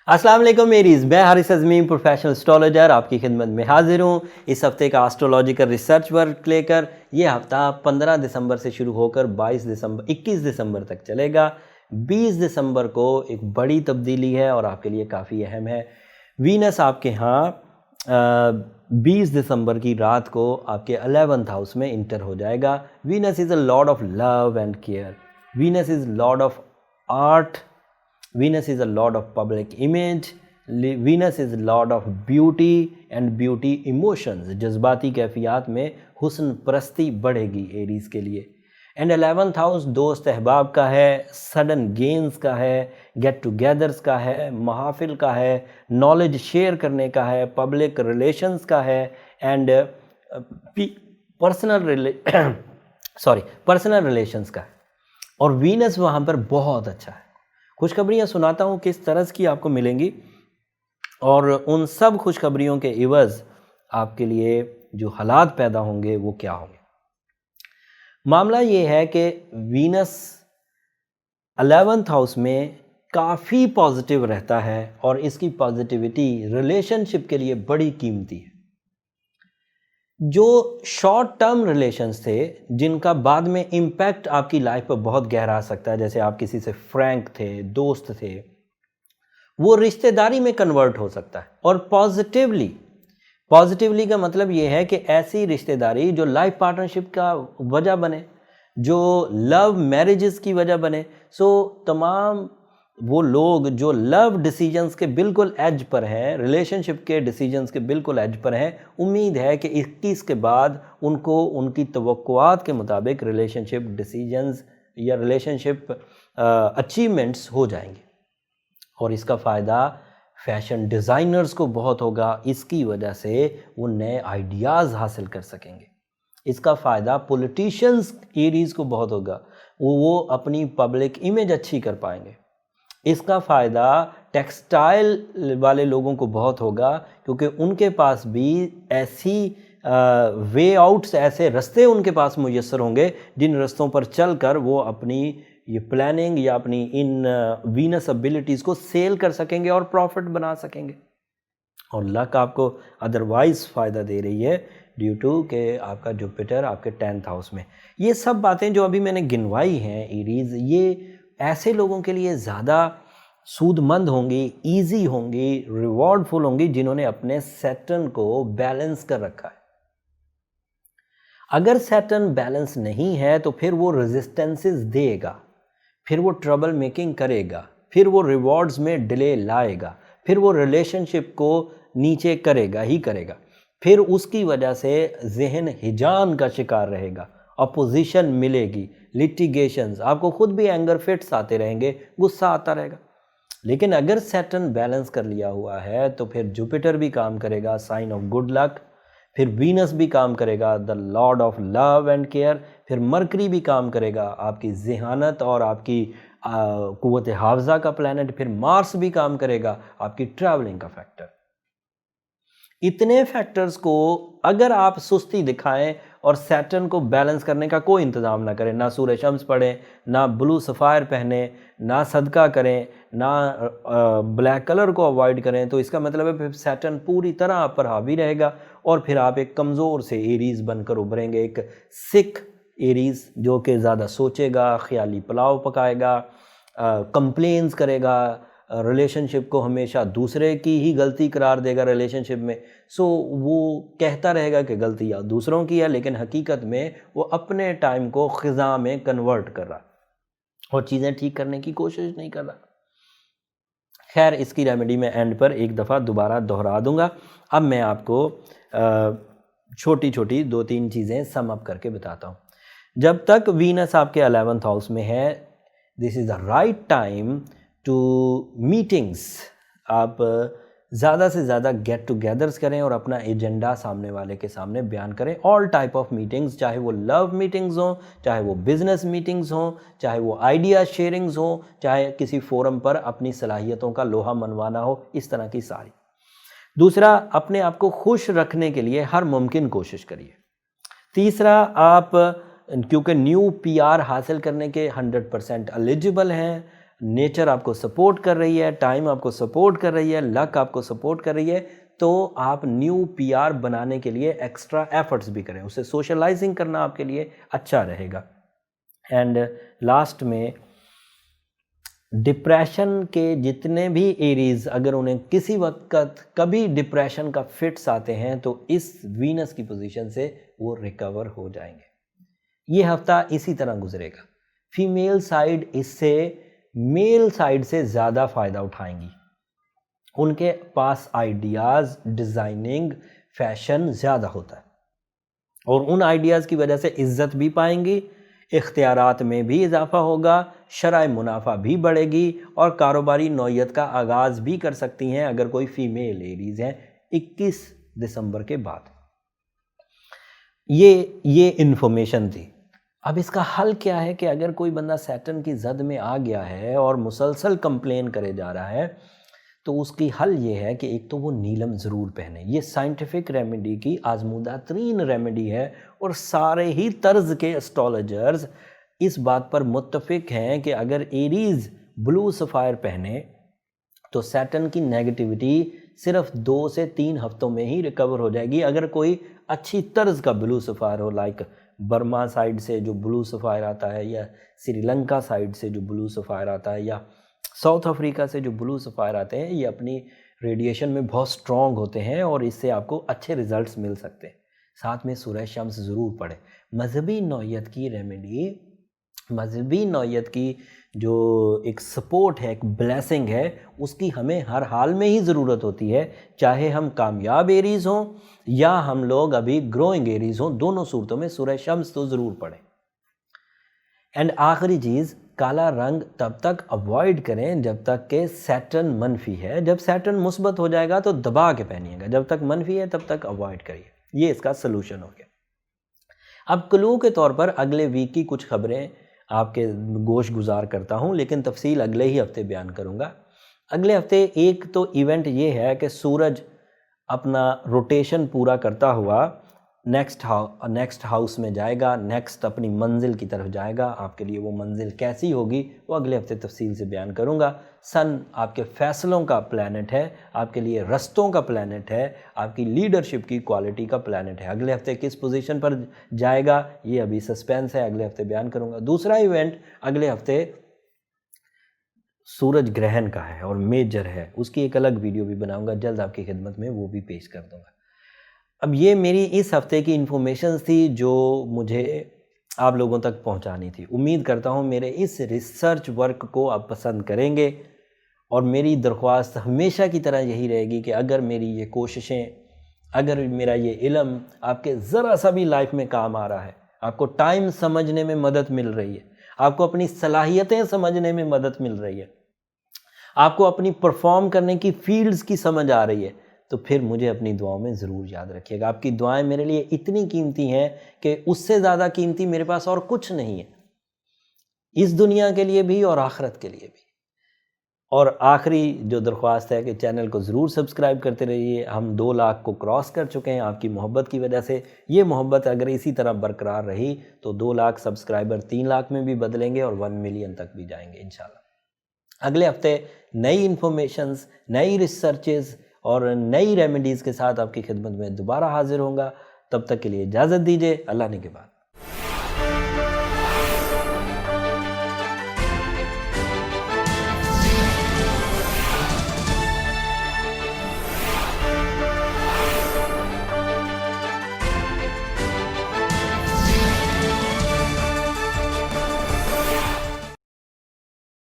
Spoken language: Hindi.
अस्सलाम वालेकुम मेरीज़, मैं हारिस अज़मी प्रोफेशनल एस्ट्रोलॉजर आपकी खिदमत में हाजिर हूँ। इस हफ्ते का एस्ट्रोलॉजिकल रिसर्च वर्क लेकर ये हफ्ता 15 दिसंबर से शुरू होकर 21 दिसंबर तक चलेगा। 20 दिसंबर को एक बड़ी तब्दीली है और आपके लिए काफ़ी अहम है। वीनस आपके यहाँ 20 दिसंबर की रात को आपके 11th हाउस में इंटर हो जाएगा। Venus is a Lord of love and care. Venus is Lord of art. Venus is a lord of public image. Venus is lord of beauty and beauty emotions. जज्बाती कैफियत में हुस्न परस्ती बढ़ेगी एरीज के लिए। एंड 11th हाउस दोस्त अहबाब का है, सडन गेन्स का है, गेट टुगेदर्स का है, महाफिल का है, नॉलेज शेयर करने का है, पब्लिक रिलेशंस का है एंड पर्सनल रिलेशंस का है। और वीनस वहाँ पर बहुत अच्छा है। खुशखबरियाँ सुनाता हूँ किस तरह की आपको मिलेंगी और उन सब खुशखबरियों के इवज़ आपके लिए जो हालात पैदा होंगे वो क्या होंगे। मामला ये है कि वीनस 11th हाउस में काफ़ी पॉजिटिव रहता है और इसकी पॉजिटिविटी रिलेशनशिप के लिए बड़ी कीमती है। जो शॉर्ट टर्म रिलेशंस थे जिनका बाद में इम्पैक्ट आपकी लाइफ पर बहुत गहरा आ सकता है, जैसे आप किसी से फ्रैंक थे, दोस्त थे, वो रिश्तेदारी में कन्वर्ट हो सकता है। और पॉजिटिवली का मतलब ये है कि ऐसी रिश्तेदारी जो लाइफ पार्टनरशिप का वजह बने, जो लव मैरिजेस की वजह बने। तमाम वो लोग जो लव डिसीजंस के बिल्कुल एज पर हैं, रिलेशनशिप के डिसीजंस के बिल्कुल एज पर हैं, उम्मीद है कि 21 के बाद उनको उनकी तवक्कुआत के मुताबिक रिलेशनशिप डिसीजंस या रिलेशनशिप अचीवमेंट्स हो जाएंगे। और इसका फ़ायदा फैशन डिज़ाइनर्स को बहुत होगा, इसकी वजह से वो नए आइडियाज़ हासिल कर सकेंगे। इसका फ़ायदा पॉलिटिशियंस एरीज़ को बहुत होगा, वो अपनी पब्लिक इमेज अच्छी कर पाएंगे। इसका फ़ायदा टेक्सटाइल वाले लोगों को बहुत होगा, क्योंकि उनके पास भी ऐसी वे आउट्स, ऐसे रास्ते उनके पास मुयस्सर होंगे जिन रास्तों पर चलकर वो अपनी ये प्लानिंग या अपनी इन वीनस एबिलिटीज़ को सेल कर सकेंगे और प्रॉफिट बना सकेंगे। और लक आपको अदरवाइज़ फ़ायदा दे रही है ड्यू टू कि आपका जुपिटर आपके 10th हाउस में। ये सब बातें जो अभी मैंने गिनवाई हैं एरीज़, ये ऐसे लोगों के लिए ज़्यादा सूदमंद होंगी, ईजी होंगी, रिवॉर्डफुल होंगी जिन्होंने अपने सैटर्न को बैलेंस कर रखा है। अगर सैटर्न बैलेंस नहीं है तो फिर वो रेजिस्टेंसेस देगा, फिर वो ट्रबल मेकिंग करेगा, फिर वो रिवॉर्ड्स में डिले लाएगा, फिर वो रिलेशनशिप को नीचे करेगा ही करेगा, फिर उसकी वजह से जहन हिजान का शिकार रहेगा, अपोजिशन मिलेगी, लिटिगेशंस, आपको खुद भी एंगर फिट्स आते रहेंगे, गुस्सा आता रहेगा। लेकिन अगर सैटर्न बैलेंस कर लिया हुआ है तो फिर जुपिटर भी काम करेगा, साइन ऑफ गुड लक, फिर वीनस भी काम करेगा, the Lord of love and care, फिर मरकरी भी काम करेगा, आपकी ज़हानत और आपकी कुव्वत हाफजा का प्लैनेट, फिर मार्स भी काम करेगा, आपकी ट्रैवलिंग का फैक्टर। इतने फैक्टर्स को अगर आप सुस्ती दिखाएं और सैटर्न को बैलेंस करने का कोई इंतज़ाम ना करें, ना सूरज शम्स पढ़ें, ना ब्लू सफ़ायर पहने, ना सदका करें, ना ब्लैक कलर को अवॉइड करें, तो इसका मतलब है फिर सैटर्न पूरी तरह आप पर हावी रहेगा और फिर आप एक कमज़ोर से एरीज़ बनकर उभरेंगे, एक सिक एरीज़ जो कि ज़्यादा सोचेगा, ख्याली पुलाव पकाएगा, कंप्लेन्स करेगा, रिलेशनशिप को हमेशा दूसरे की ही गलती करार देगा रिलेशनशिप में। वो कहता रहेगा कि गलती या दूसरों की है, लेकिन हकीकत में वो अपने टाइम को ख़िज़ा में कन्वर्ट कर रहा और चीज़ें ठीक करने की कोशिश नहीं कर रहा। खैर, इसकी रेमेडी मैं एंड पर एक दफ़ा दोबारा दोहरा दूंगा। अब मैं आपको छोटी छोटी 2-3 चीज़ें सम अप करके बताता हूँ। जब तक वीनस आपके 11th हाउस में है, this is the right time to meetings. आप ज़्यादा से ज़्यादा गेट टुगेदर्स करें और अपना एजेंडा सामने वाले के सामने बयान करें। ऑल टाइप ऑफ मीटिंग्स, चाहे वो लव मीटिंग्स हों, चाहे वो बिज़नेस मीटिंग्स हों, चाहे वो आइडिया शेयरिंग्स हों, चाहे किसी फोरम पर अपनी सलाहियतों का लोहा मनवाना हो, इस तरह की सारी। दूसरा, अपने आप को खुश रखने के लिए हर मुमकिन कोशिश करिए। तीसरा, आप क्योंकि न्यू पीआर हासिल करने के 100% एलिजिबल हैं, नेचर आपको सपोर्ट कर रही है, टाइम आपको सपोर्ट कर रही है, लक आपको सपोर्ट कर रही है, तो आप न्यू पीआर बनाने के लिए एक्स्ट्रा एफर्ट्स भी करें, उसे सोशलाइजिंग करना आपके लिए अच्छा रहेगा। एंड लास्ट में डिप्रेशन के जितने भी एरीज, अगर उन्हें किसी वक्त कभी डिप्रेशन का फिट्स आते हैं तो इस वीनस की पोजीशन से वो रिकवर हो जाएंगे। ये हफ्ता इसी तरह गुजरेगा। फीमेल साइड इससे मेल साइड से ज़्यादा फ़ायदा उठाएंगी, उनके पास आइडियाज़, डिज़ाइनिंग, फैशन ज़्यादा होता है और उन आइडियाज़ की वजह से इज़्ज़त भी पाएंगी, इख्तियारात में भी इजाफा होगा, शराय मुनाफा भी बढ़ेगी और कारोबारी नौयत का आगाज़ भी कर सकती हैं अगर कोई फ़ीमेल एरीज़ हैं 21 दिसंबर के बाद। ये इन्फॉर्मेशन थी। अब इसका हल क्या है कि अगर कोई बंदा सैटर्न की जद में आ गया है और मुसलसल कंप्लेन करे जा रहा है तो उसकी हल ये है कि एक तो वो नीलम ज़रूर पहने। ये साइंटिफिक रेमेडी की आजमूदा तरीन रेमेडी है और सारे ही तर्ज के एस्ट्रोलॉजर्स इस बात पर मुत्तफिक हैं कि अगर एरीज़ ब्लू सफ़ायर पहने तो सैटर्न की नेगेटिविटी सिर्फ 2 से 3 हफ्तों में ही रिकवर हो जाएगी। अगर कोई अच्छी तर्ज का ब्लू सफ़ायर हो, लाइक बर्मा साइड से जो ब्लू सफ़ायर आता है या श्रीलंका साइड से जो ब्लू सफ़ायर आता है या साउथ अफ्रीका से जो ब्लू सफ़ायर आते हैं, ये अपनी रेडिएशन में बहुत स्ट्रॉन्ग होते हैं और इससे आपको अच्छे रिजल्ट्स मिल सकते हैं। साथ में सूरज शम्स ज़रूर पढ़े। मजहबी नौयत की रेमेडी, मजहबी नौयत की जो एक सपोर्ट है, एक ब्लेसिंग है, उसकी हमें हर हाल में ही ज़रूरत होती है, चाहे हम कामयाब एरीज़ हों या हम लोग अभी ग्रोइंग एरीज़ हों। दोनों सूरतों में सूरज शम्स तो ज़रूर पढ़ें। एंड आखिरी चीज़, काला रंग तब तक अवॉइड करें जब तक कि सैटर्न मनफी है। जब सैटर्न मुस्बत हो जाएगा तो दबा के पहनिएगा, जब तक मनफी है तब तक अवॉइड करिए। ये इसका सलूशन हो गया। अब क्लू के तौर पर अगले वीक की कुछ खबरें आपके गोश गुजार करता हूँ, लेकिन तफसील अगले ही हफ्ते बयान करूँगा। अगले हफ्ते एक तो इवेंट ये है कि सूरज अपना रोटेशन पूरा करता हुआ नेक्स्ट हाउस में जाएगा, नेक्स्ट अपनी मंजिल की तरफ जाएगा। आपके लिए वो मंजिल कैसी होगी वो अगले हफ्ते तफसील से बयान करूँगा। सन आपके फ़ैसलों का प्लैनेट है, आपके लिए रस्तों का प्लैनेट है, आपकी लीडरशिप की क्वालिटी का प्लैनेट है। अगले हफ्ते किस पोजीशन पर जाएगा ये अभी सस्पेंस है, अगले हफ्ते बयान करूँगा। दूसरा इवेंट अगले हफ्ते सूरज ग्रहण का है और मेजर है, उसकी एक अलग वीडियो भी बनाऊँगा, जल्द आपकी खिदमत में वो भी पेश कर दूँगा। अब ये मेरी इस हफ्ते की इन्फॉर्मेशन थी जो मुझे आप लोगों तक पहुंचानी थी। उम्मीद करता हूं मेरे इस रिसर्च वर्क को आप पसंद करेंगे और मेरी दरख्वास्त हमेशा की तरह यही रहेगी कि अगर मेरी ये कोशिशें, अगर मेरा ये इल्म आपके ज़रा सा भी लाइफ में काम आ रहा है, आपको टाइम समझने में मदद मिल रही है, आपको अपनी सलाहियतें समझने में मदद मिल रही है, आपको अपनी परफॉर्म करने की फील्ड्स की समझ आ रही है, तो फिर मुझे अपनी दुआओं में ज़रूर याद रखिएगा। आपकी दुआएं मेरे लिए इतनी कीमती हैं कि उससे ज़्यादा कीमती मेरे पास और कुछ नहीं है, इस दुनिया के लिए भी और आखिरत के लिए भी। और आखिरी जो दरख्वास्त है कि चैनल को ज़रूर सब्सक्राइब करते रहिए। हम 2 लाख को क्रॉस कर चुके हैं आपकी मोहब्बत की वजह से। ये मोहब्बत अगर इसी तरह बरकरार रही तो 2 लाख सब्सक्राइबर 3 लाख में भी बदलेंगे और 1 मिलियन तक भी जाएंगे इंशाल्लाह। अगले हफ्ते नई इन्फॉर्मेशंस, नई रिसर्चेज़ और नई रेमेडीज़ के साथ आपकी खिदमत में दोबारा हाजिर होऊंगा। तब तक के लिए इजाज़त दीजिए। अल्लाह ने के बाद।